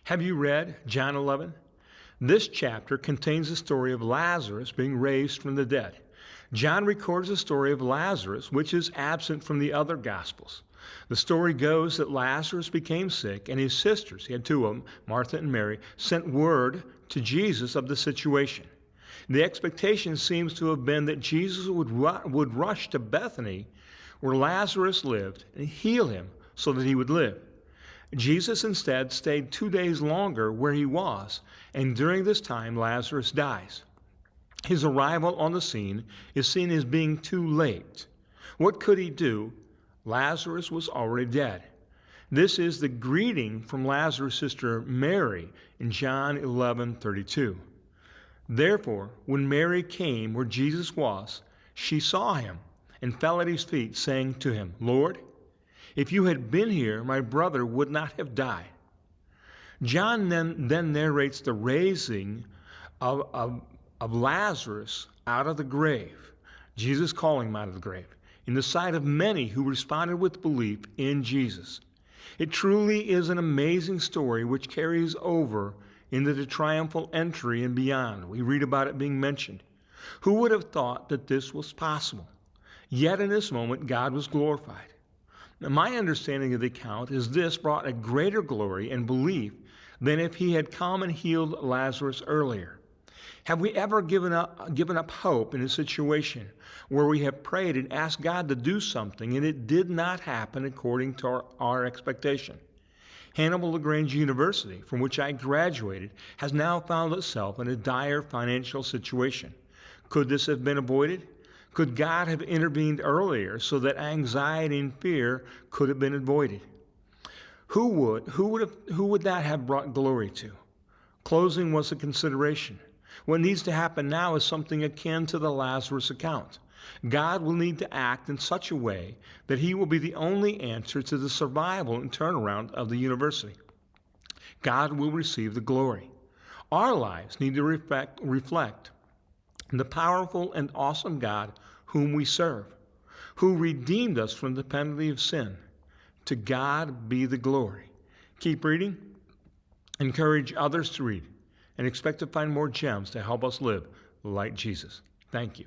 Have you read John 11? This chapter contains the story of Lazarus being raised from the dead. John records the story of Lazarus, which is absent from the other Gospels. The story goes that Lazarus became sick, and his sisters, he had two of them, Martha and Mary, sent word to Jesus of the situation. The expectation seems to have been that Jesus would rush to Bethany, where Lazarus lived, and heal him so that he would live. Jesus instead stayed 2 days longer where he was, and during this time Lazarus dies. His arrival on the scene is seen as being too late. What could he do? Lazarus was already dead. This is the greeting from Lazarus' sister Mary in John 11:32. Therefore, when Mary came where Jesus was, she saw him and fell at his feet, saying to him, "Lord, if you had been here, my brother would not have died." John then narrates the raising of Lazarus out of the grave, Jesus calling him out of the grave, in the sight of many who responded with belief in Jesus. It truly is an amazing story which carries over into the triumphal entry and beyond. We read about it being mentioned. Who would have thought that this was possible? Yet in this moment, God was glorified. Now, my understanding of the account is this brought a greater glory and belief than if he had come and healed Lazarus earlier. Have we ever given up hope in a situation where we have prayed and asked God to do something and it did not happen according to our expectation? Hannibal LaGrange University, from which I graduated, has now found itself in a dire financial situation. Could this have been avoided? Could God have intervened earlier so that anxiety and fear could have been avoided? Who would that have brought glory to? Closing was a consideration. What needs to happen now is something akin to the Lazarus account. God will need to act in such a way that he will be the only answer to the survival and turnaround of the university. God will receive the glory. Our lives need to reflect the powerful and awesome God whom we serve, who redeemed us from the penalty of sin. To God be the glory. Keep reading, encourage others to read, and expect to find more gems to help us live like Jesus. Thank you.